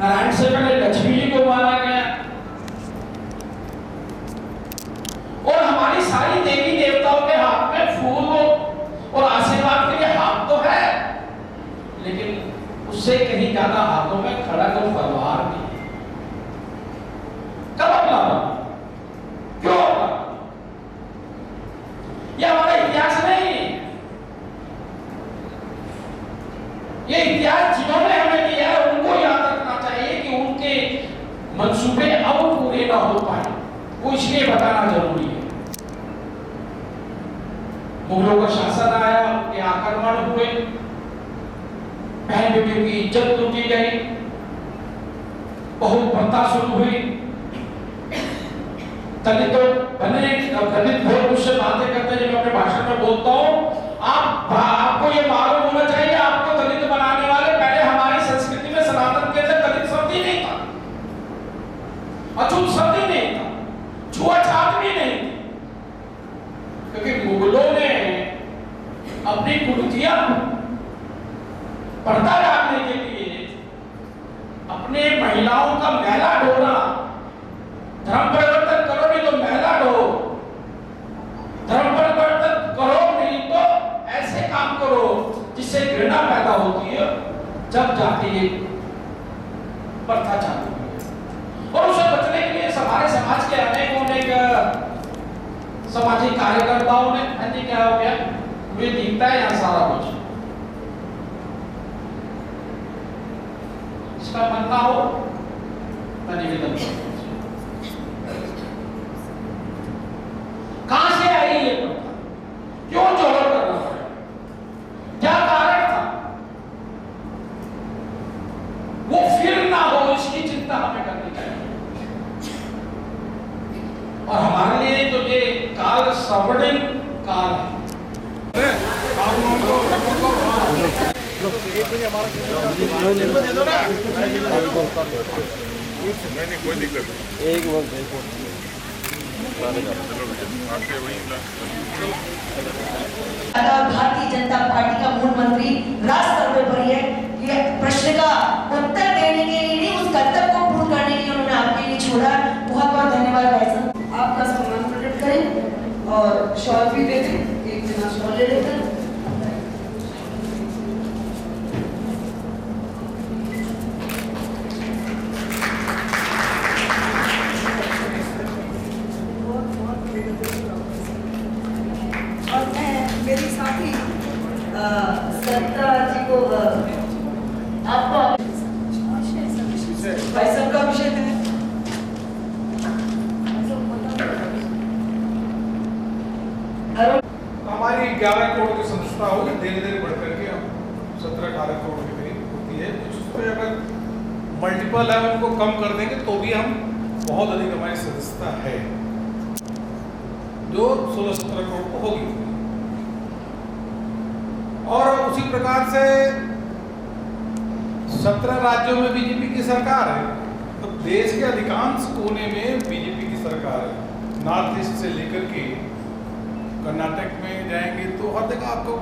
नारायण से पहले लक्ष्मी जी को माना गया, और हमारी सारी देवी देवताओं के हाथ में फूल और आशीर्वाद के लिए हाथ तो है, लेकिन उससे कहीं ज्यादा हाथों में खड़ग और तलवार भी है। कब अपना क्यों? यह हमारा इतिहास नहीं, ये इतिहास जिन्होंने हमें दिया है उनको याद रखना चाहिए कि उनके मंसूबे अब पूरे ना हो पाए, वो इसलिए बताना जरूरी है। मुगलों का शासन आया, उनके आक्रमण हुए, बहन बेटियों की इज्जत लूटी गई, बहुत प्रथा शुरू हुई, दलितों बने, दलित लोग मुझसे बातें करते हैं, जब मैं अपने भाषण में बोलता हूँ, आपको ये मालूम होना चाहिए, आपको दलित बनाने वाले पहले हमारी संस्कृति में, सनातन के अंदर दलित शब्द ही नहीं था, अछूत शब्द ही नहीं था, छुआछूत भी नहीं थी, क्योंकि मुगलों ने अपनी कुरीतियां पर्दा डालने के लिए अपने महिलाओं का मैला ढोना, धर्म परिवर्तन करो नहीं तो मैला ढो, धर्म परिवर्तन करो नहीं तो ऐसे काम करो जिससे घृणा पैदा होती है, जब जाके ये प्रथा चालू है। और उसे बचने के लिए हमारे समाज के अनेक सामाजिक कार्यकर्ताओं ने अन्य क्या हो गया, वे दिखता है यहाँ सारा कुछ। इसका मन ना हो मैं निवेदन करता हूं। कहां से आई ये प्रथा, क्यों जोहर करना पड़ा, क्या कारण था, वो फिर ना हो इसकी चिंता हमें करनी चाहिए। और हमारे लिए तो ये काल स्वर्णिम काल है। कोई दिक्कत भारतीय जनता पार्टी का मूल मंत्री राज सर्वे पर है ये प्रश्न का उत्तर देने के लिए नहीं, उस कर्तव्य को पूर्ण करने के लिए उन्होंने आपके लिए छोड़ा। बहुत बहुत धन्यवाद भाई साहब। आपका सम्मान प्रकट करें और शॉल भी दे दें, एक जना शॉल ले लेते हैं। और मैं मेरी साथी सत्ता जी को आपको भाई साहब का विषय है। हमारी 11 करोड़ की संस्था होगी, धीरे धीरे बढ़ करके हम 17-18 करोड़ के करीब होती है। कुछ उस पर अगर मल्टीपल है उनको कम कर देंगे तो भी हम बहुत अधिक हमारी सदस्यता है जो 16-17 करोड़ को होगी। और उसी प्रकार से 17 राज्यों में बीजेपी की सरकार है, तो देश के अधिकांश कोने में बीजेपी की सरकार है। नॉर्थ ईस्ट से लेकर के कर्नाटक में जाएंगे तो हर जगह आपको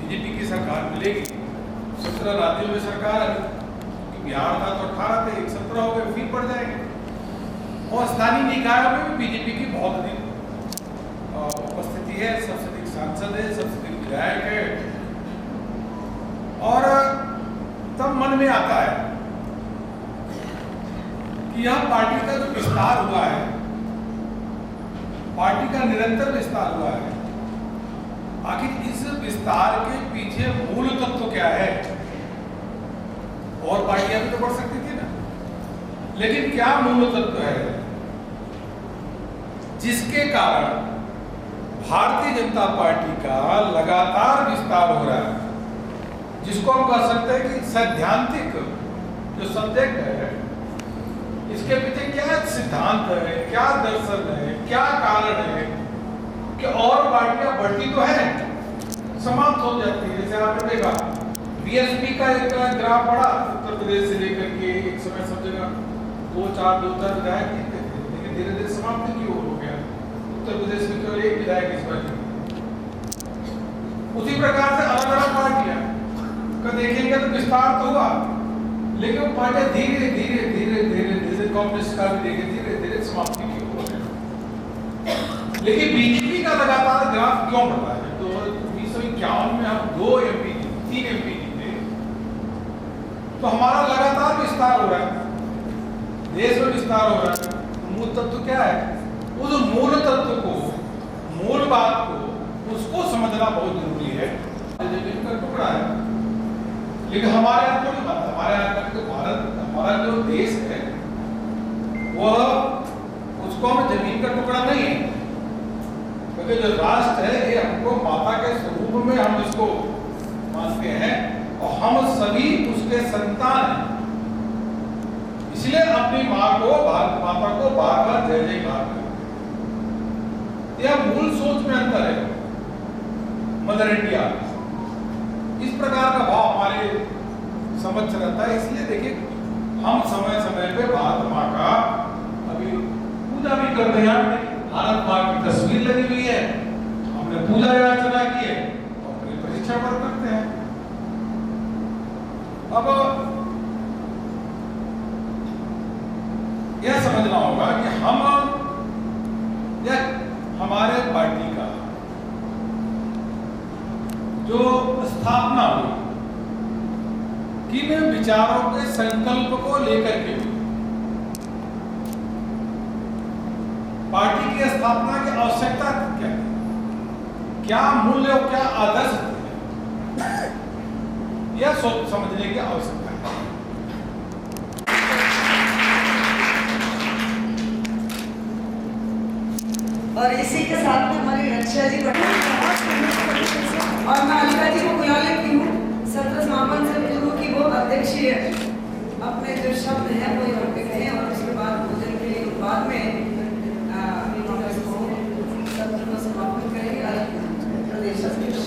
बीजेपी की सरकार मिलेगी। 17 राज्यों में सरकार है, बिहार था तो 18 थे, 17 हो गए, फिर बढ़ जाएंगे। और स्थानीय निकायों में भी बीजेपी की बहुत अधिक उपस्थिति है, सबसे अधिक सांसद है, सबसे अधिक विधायक है। और तब मन में आता है कि यह पार्टी का जो विस्तार हुआ है, पार्टी का निरंतर विस्तार हुआ है, आखिर इस विस्तार के पीछे मूल तत्व क्या है। और पार्टियां भी तो बढ़ सकती थी ना, लेकिन क्या मूल तत्व है जिसके कारण भारतीय जनता पार्टी का लगातार विस्तार हो रहा है, जिसको हम कह सकते हैं कि सैद्धांतिक जो सब्जेक्ट है, इसके पीछे क्या सिद्धांत है, क्या दर्शन है, क्या कारण है कि और पार्टियां बढ़ती तो है, समाप्त हो जाती है। जैसे आपने देखा बीएसपी का एक ग्राफ पड़ा, उत्तर प्रदेश से लेकर के एक समय सब जगह 2-4 विधायक जीते थे, लेकिन धीरे धीरे समाप्ति की ओर हो गया। उत्तर प्रदेश में केवल एक विधायक इस बार। उसी प्रकार से अलग अलग पार्टियां का देखेंगे तो विस्तार तो हुआ, लेकिन पार्टियां धीरे धीरे धीरे धीरे धीरे कांग्रेस का भी धीरे धीरे धीरे समाप्ति की ओर है। लेकिन बीजेपी का लगातार ग्राफ क्यों बढ़ रहा है? तो 1951 में हम 2 MP 3 MP जीते, तो हमारा लगातार विस्तार हो रहा है, देश में विस्तार हो रहा है। मूल तत्व क्या है? उस मूल तत्व को, मूल बात को, उसको समझना बहुत जरूरी है। जमीन का टुकड़ा है, लेकिन हमारे यहाँ थोड़ी बात, हमारे यहाँ तो भारत, हमारा जो देश है वह, उसको हम जमीन का टुकड़ा नहीं है, क्योंकि जो राष्ट्र है ये हमको माता के स्वरूप में हम इसको मानते हैं और हम सभी उसके संतान हैं। इसलिए अपनी माँ को, भारत माता को बार बार जय जयकार करें। यह मूल सोच में अंतर है। मदर इंडिया, इस प्रकार का भाव हमारे समझ रहता है। इसलिए देखिए हम समय समय पे भारत माँ का अभी पूजा भी करते हैं। भारत माँ की तस्वीर लगी हुई है, हमने पूजा अर्चना की है और फिर परीक्षा पर करते हैं। अब यह समझना होगा कि हम या हमारे पार्टी का जो स्थापना हुई, किन विचारों के संकल्प को लेकर के, स्थापना की आवश्यकता क्या है, क्या मूल्य और क्या आदर्श है, यह सोच समझने की आवश्यकता है। और इसी के साथ में हमारी रक्षा जी और मैं अलका जी को बुला लेती हूँ सत्र समापन से पूर्व की वो अध्यक्ष अपने जो शब्द हैं वो यहाँ पे कहें और उसके बाद भोजन के लिए बाद में कांग्रेस को सत्र को समापन करेंगे प्रदेश अध्यक्ष।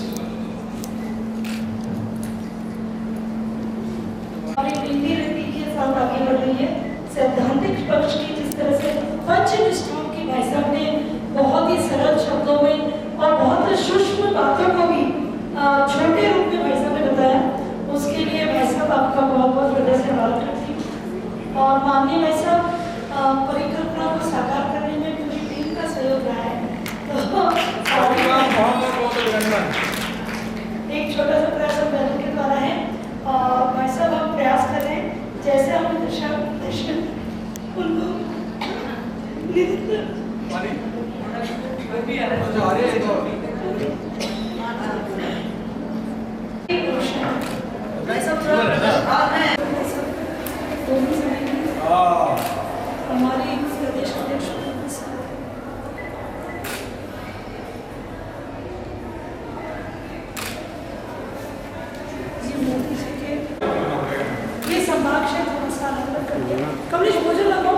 हमारी नीति रीति के साथ आगे बढ़ रही है। सैद्धांतिक पक्ष की जिस तरह से पंचनिष्ठाओं की भाई साहब ने बहुत ही सरल शब्दों में और बहुत सूक्ष्म बातों को भी छोटे रूप में भाई साहब ने बताया, उसके लिए भाई साहब आपका बहुत बहुत हृदय से आभार करती हूँ। और माननीय भाई साहब परिकल्पना को साकार करने में पूरी टीम का सहयोग रहा है, तो एक छोटा सा प्रयास हम बहनों के द्वारा है और भाई साहब हम प्रयास कर रहे हैं जैसे हमने दर्शन उनको हमारे प्रदेश अध्यक्ष मोदी जी के ये संभाग क्षेत्र थोड़ा सा अलग करके कमलेश भोजन लगाओ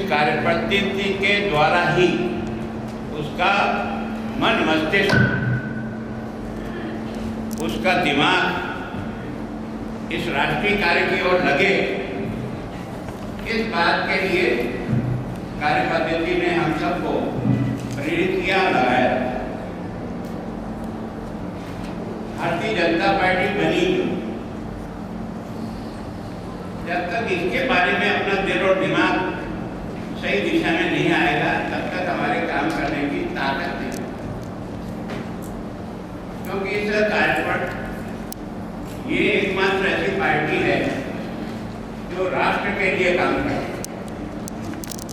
कार्यपद्धति के द्वारा ही उसका मन मस्तिष्क, उसका दिमाग इस राष्ट्रीय कार्य की ओर लगे, इस बात के लिए कार्यपद्धति ने हम सबको प्रेरित किया, लगाया। भारतीय जनता पार्टी बनी, जब तक इसके बारे में अपना दिल और दिमाग सही दिशा में नहीं आएगा तब तक हमारे काम करने की ताकत नहीं, क्योंकि इस कार्यपट ये एकमात्र ऐसी पार्टी है जो राष्ट्र के लिए काम करती है।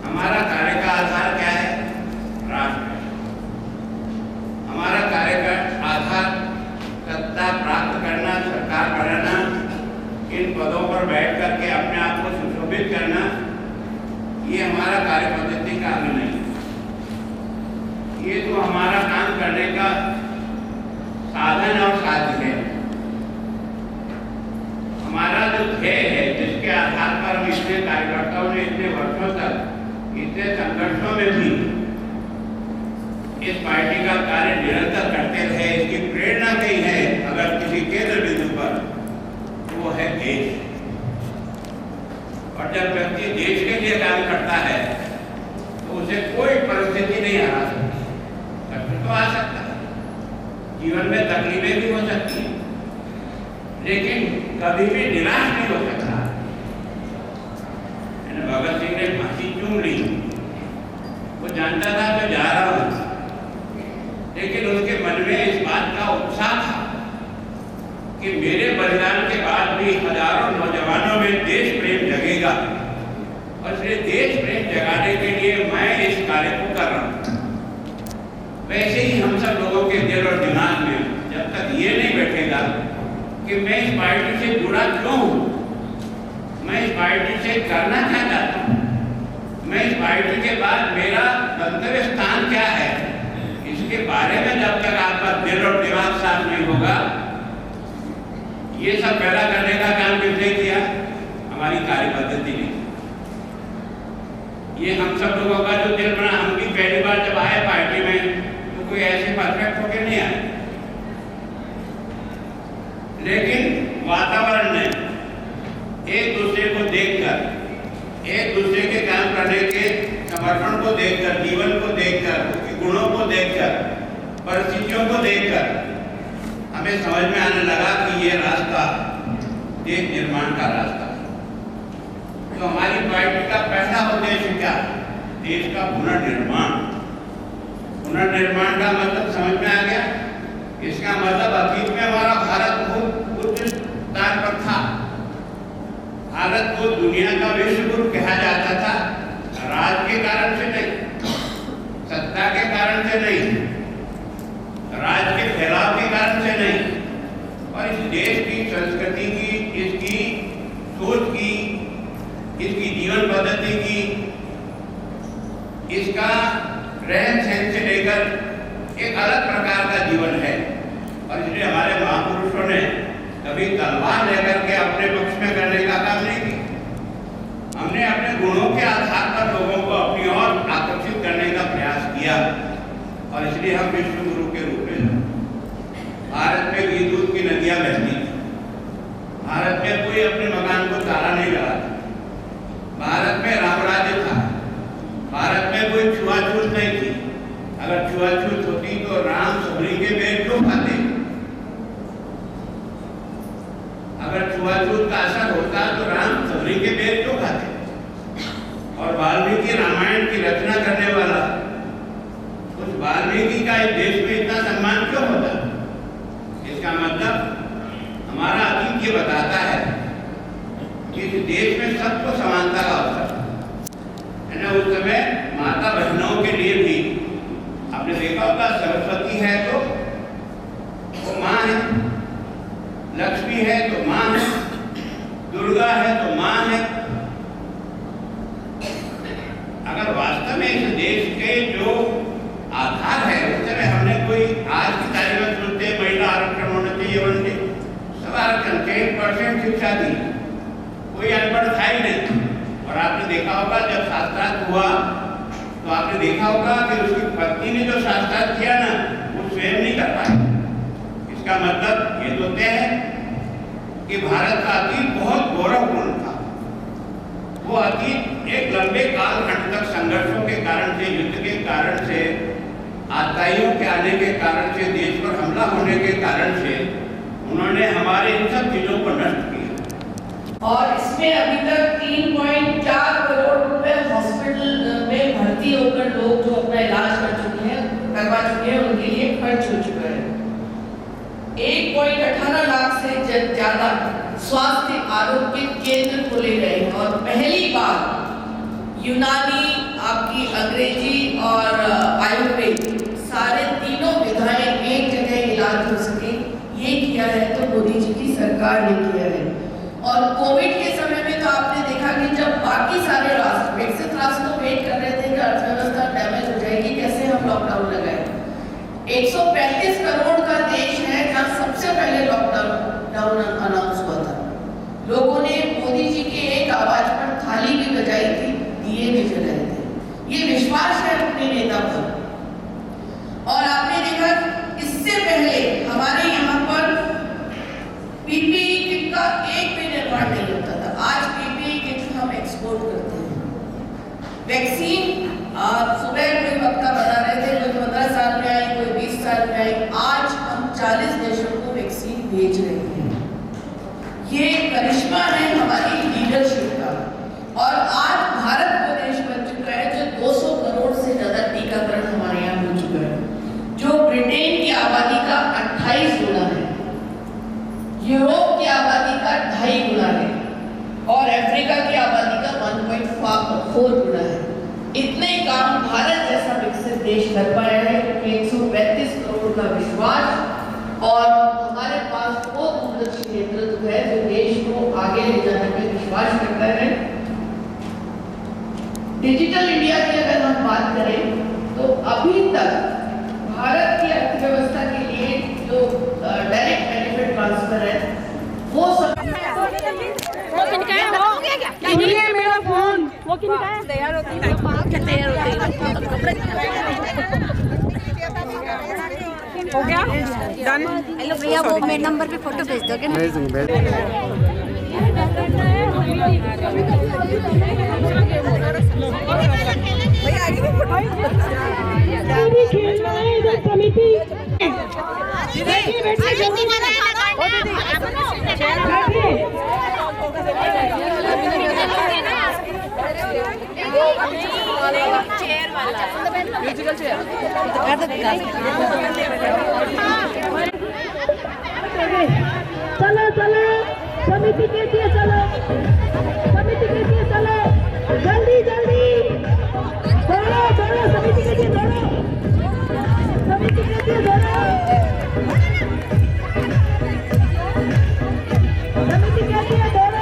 हमारा कार्य का आधार क्या है? राष्ट्र। हमारा कार्य का आधार सत्ता प्राप्त करना, सरकार बनाना, इन पदों पर बैठ करके अपने आप को सुशोभित करना, ये हमारा कार्य पद्धति का अंग नहीं। ये तो हमारा काम करने का साधन और साध्य है। हमारा जो ध्येय है, जिसके आधार पर हम इतने कार्यकर्ताओं ने इतने वर्षों तक इतने संघर्षों में भी इस पार्टी का कार्य निरंतर करते रहे, इसकी प्रेरणा कहीं है अगर किसी केंद्र बिंदु पर, तो वो है देश। और जब व्यक्ति देश के लिए काम करता है तो उसे कोई परिस्थिति नहीं हरा सकती। कष्ट तो आ सकता है, जीवन में तकलीफें भी हो सकती हैं, लेकिन कभी भी निराश नहीं हो सकता। भगत सिंह ने फांसी चूम ली, वो जानता था मैं जा रहा हूं, लेकिन उसके मन में इस बात का उत्साह था कि मेरे बलिदान के बाद भी हजारों नौजवानों में देश प्रेम जगेगा, और इसलिए देश प्रेम जगाने के लिए मैं इस कार्य को कर रहा हूं। वैसे ही हम सब लोगों के दिल और दिमाग में जब तक ये नहीं बैठेगा कि मैं इस पार्टी से जुड़ा क्यों हूं, मैं इस पार्टी से करना क्या चाहता हूं, मैं इस पार्टी के बाद मेरा गंतव्य स्थान क्या है, इसके इसके बारे में जब तक आपका दिल और दिमाग साफ नहीं होगा, ये सब पैदा करने का काम किसने किया? हमारी कार्य पद्धति ने। ये हम सब लोगों का जो दिल बना, हम भी पहली बार जब आए पार्टी में तो कोई ऐसे परफेक्ट होके नहीं आए, लेकिन वातावरण ने एक दूसरे को देखकर, एक दूसरे के काम करने के समर्पण को देखकर, जीवन को देखकर, उसके गुणों को देखकर, परिस्थितियों को देखकर हमें समझ में आने लगा कि ये रास्ता देश निर्माण का रास्ता है। तो हमारी पार्टी का पहला उद्देश्य क्या? देश का पुनर्निर्माण। पुनर्निर्माण का मतलब समझ में आ गया? इसका मतलब अतीत में हमारा भारत बहुत उच्च स्थान पर था। भारत को दुनिया का विश्व गुरु कहा जाता था, राज के कारण से नहीं, सत्ता के कारण से नहीं, राज के फैलाव के कारण से नहीं, और इस देश की संस्कृति की, इसकी सोच की, इसकी जीवन पद्धति की, इसका रहन सहन से लेकर एक अलग प्रकार का जीवन है। और इसलिए हमारे महापुरुषों ने कभी तलवार लेकर के अपने पक्ष में करने का काम नहीं किया। हमने अपने गुणों के आधार पर लोगों को अपनी ओर आकर्षित करने का प्रयास किया, और इसलिए हम विश्व गुरु के रूप में भारत में घी दूध की नदियां बहती थी। भारत में कोई अपने मकान को ताला नहीं लगा था। भारत में रामराज्य था। भारत में कोई छुआछूत नहीं थी। अगर छुआछूत होती तो राम सबरी के पेड़ क्यों खाते? अगर छुआछूत का असर होता तो राम सबरी के पेड़ क्यों खाते? और वाल्मीकि रामायण की रचना करने वाला उस वाल्मीकि का इस देश में इतना सम्मान क्यों होता? इसका मतलब हमारा अतीत ये बताता है कि इस देश में सबको समानता का अवसर है ना। उस समय माता बहनों के लिए भी आपने देखा होगा, सरस्वती है तो वो माँ है, लक्ष्मी है तो माँ है, दुर्गा है तो माँ है। अगर वास्तव में इस देश के जो आधार है, उस समय हमने कोई आज की तारीख में सुनते महिला आरक्षण होना चाहिए, वनडे सब आरक्षण 10% शिक्षा दी, कोई अनपढ़ था ही नहीं। और आपने देखा होगा जब शास्त्रार्थ हुआ तो आपने देखा होगा कि उसकी पत्नी ने जो शास्त्रार्थ किया ना, वो स्वयं नहीं कर पाई। इसका मतलब ये तो तय है कि भारत का अतीत बहुत गौरवपूर्ण था। वो अतीत एक लंबे कालखंड तक संघर्षों के कारण से, युद्ध के कारण से, आताइयों के आने के कारण से, देश पर हमला होने के कारण से उन्होंने हमारे इन सब चीजों को नष्ट किया। और इसमें अभी तक 3.4 करोड़ रुपए हॉस्पिटल में भर्ती होकर लोग जो अपना इलाज करवा चुके हैं उनके लिए खर्च हो चुका है। 1.18 लाख से ज्यादा स्वास्थ्य आरोग्य केंद्र खोले गए हैं, और पहली बार यूनानी, आपकी अंग्रेजी और आयुर्वेद सारे तीनों विधाएं एक जगह इलाज हो सके, ये किया है तो मोदी जी की सरकार ने किया है। और कोविड के समय में तो आपने देखा कि जब बाकी सारे राष्ट्र, विकसित राष्ट्र वेट कर रहे थे कि अर्थव्यवस्था डैमेज हो जाएगी, कैसे हम लॉकडाउन लगाए। 135 करोड़ का देश है जहाँ सबसे पहले लॉकडाउन अनाउंस हुआ था। लोगों ने मोदी जी के एक आवाज पर थाली भी बजाई थी, दिए भी जलाए थे। ये विश्वास है अपने नेता पर। और आपने देखा इससे पहले हमारे यहाँ पर पीपीई किट का एक भी निर्माण नहीं होता था। आज पीपीई किट हम एक्सपोर्ट करते हैं। वैक्सीन सुबह कोई वक्ता बता रहे थे, कोई 15 साल में आई, कोई 20 साल में आई, आज हम 40 देशों को वैक्सीन भेज रहे हैं। ये करिश्मा है हमारी लीडरशिप का। और आज भारत वो देश बन चुका है जो 200 करोड़ से ज्यादा टीकाकरण हमारे यहाँ हो चुका है, जो ब्रिटेन की आबादी का 28 गुना है, यूरोप की आबादी का 2.5 गुना है, और अफ्रीका की आबादी का 1.4 गुना है। इतने काम भारत जैसा विकसित देश कर पाया है क्योंकि 135 करोड़ का विश्वास और हमारे पास वो दूरदर्शी नेतृत्व है जो देश को आगे ले जाने में विश्वास करता है। डिजिटल इंडिया की अगर हम बात करें तो अभी तक भारत की अर्थव्यवस्था के लिए जो डायरेक्ट बेनिफिट ट्रांसफर है वो सब मेरा फोन वो किनका है? तैयार होती हो गया डन। हेलो भैया, वो मेरे नंबर पे फोटो भेज दोगे ना? भेज दूँगा। चलो चलो समिति के लिए चलो, समिति के लिए चलो, जल्दी जल्दी दौड़ो दौड़ो, समिति के लिए दौड़ो, समिति के लिए दौड़ो, समिति के लिए दौड़ो।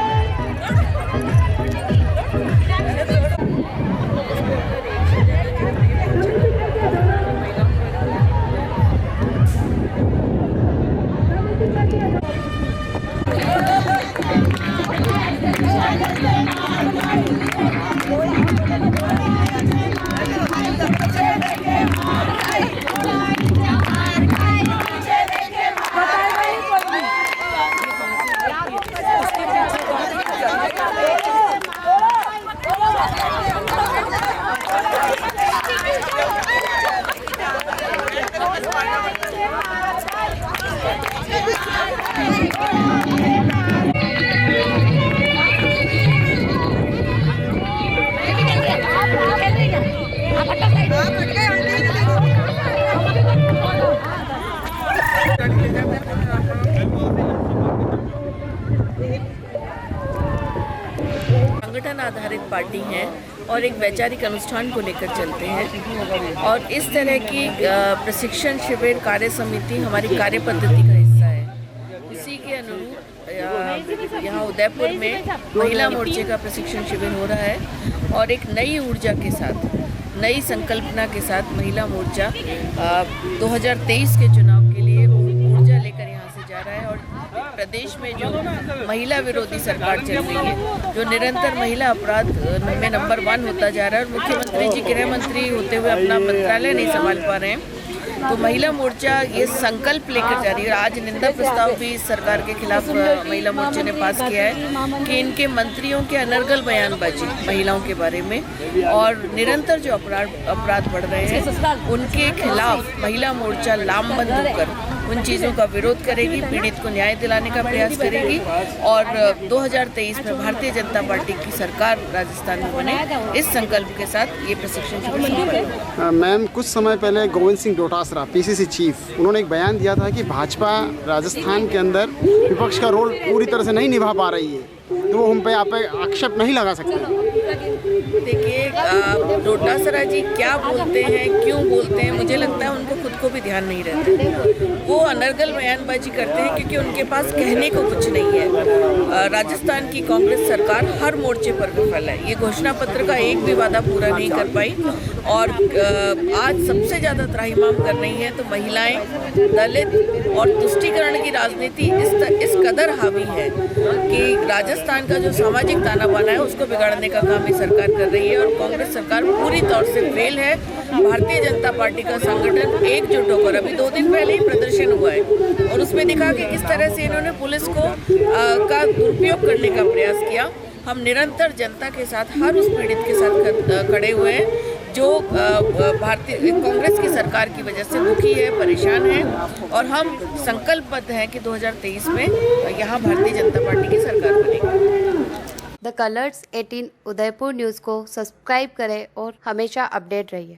संगठन आधारित पार्टी है और एक वैचारिक अनुष्ठान को लेकर चलते हैं और इस तरह की प्रशिक्षण शिविर कार्य समिति हमारी कार्य पद्धति का हिस्सा है। उसी के अनुरूप यहाँ उदयपुर में महिला मोर्चे का प्रशिक्षण शिविर हो रहा है और एक नई ऊर्जा के साथ, नई संकल्पना के साथ महिला मोर्चा 2023 के चुनाव के लिए ऊर्जा लेकर यहाँ से जा रहा है। और प्रदेश में जो महिला विरोधी सरकार चल रही है, जो निरंतर महिला अपराध में नंबर 1 होता जा रहा है और मुख्यमंत्री जी गृह मंत्री होते हुए अपना मंत्रालय नहीं संभाल पा रहे हैं, तो महिला मोर्चा ये संकल्प लेकर जा रही है। आज निंदा प्रस्ताव भी इस सरकार के खिलाफ महिला मोर्चे ने पास किया है कि इनके मंत्रियों के अनर्गल बयानबाजी महिलाओं के बारे में और निरंतर जो अपराध बढ़ रहे हैं उनके खिलाफ महिला मोर्चा लामबंद होकर उन चीज़ों का विरोध करेगी, पीड़ित को न्याय दिलाने का प्रयास करेगी और 2023 में भारतीय जनता पार्टी की सरकार राजस्थान में बने, इस संकल्प के साथ ये प्रशिक्षण शिविर संपन्न हुआ। मैम, कुछ समय पहले गोविंद सिंह डोटासरा पीसीसी चीफ, उन्होंने एक बयान दिया था कि भाजपा राजस्थान के अंदर विपक्ष का रोल पूरी तरह से नहीं निभा पा रही है, तो वो हम पे आप आक्षेप नहीं लगा सकते। देखिए, डोटासरा जी क्या बोलते हैं, क्यों बोलते हैं, मुझे लगता है उनको खुद को भी ध्यान नहीं रहता। वो अनर्गल बयानबाजी करते हैं क्योंकि उनके पास कहने को कुछ नहीं है। राजस्थान की कांग्रेस सरकार हर मोर्चे पर विफल है, ये घोषणा पत्र का एक भी वादा पूरा नहीं कर पाई और आज सबसे ज़्यादा त्राहिमाम कर रही हैं। तो महिलाएं, दलित और तुष्टीकरण की राजनीति इस कदर हावी है कि राजस्थान का जो सामाजिक ताना बाना है उसको बिगाड़ने का काम ये सरकार कर रही है और कांग्रेस सरकार पूरी तौर से फेल है। भारतीय जनता पार्टी का संगठन एकजुट होकर, अभी 2 दिन पहले ही प्रदर्शन हुआ है और उसमें दिखा कि किस तरह से इन्होंने पुलिस को का दुरुपयोग करने का प्रयास किया। हम निरंतर जनता के साथ, हर उस पीड़ित के साथ खड़े हुए हैं जो भारतीय कांग्रेस की सरकार की वजह से दुखी है, परेशान है और हम संकल्पबद्ध हैं कि 2023 में यहाँ भारतीय जनता पार्टी की सरकार बनेगी। द कलर्स 18 उदयपुर न्यूज़ को सब्सक्राइब करें और हमेशा अपडेट रहिए।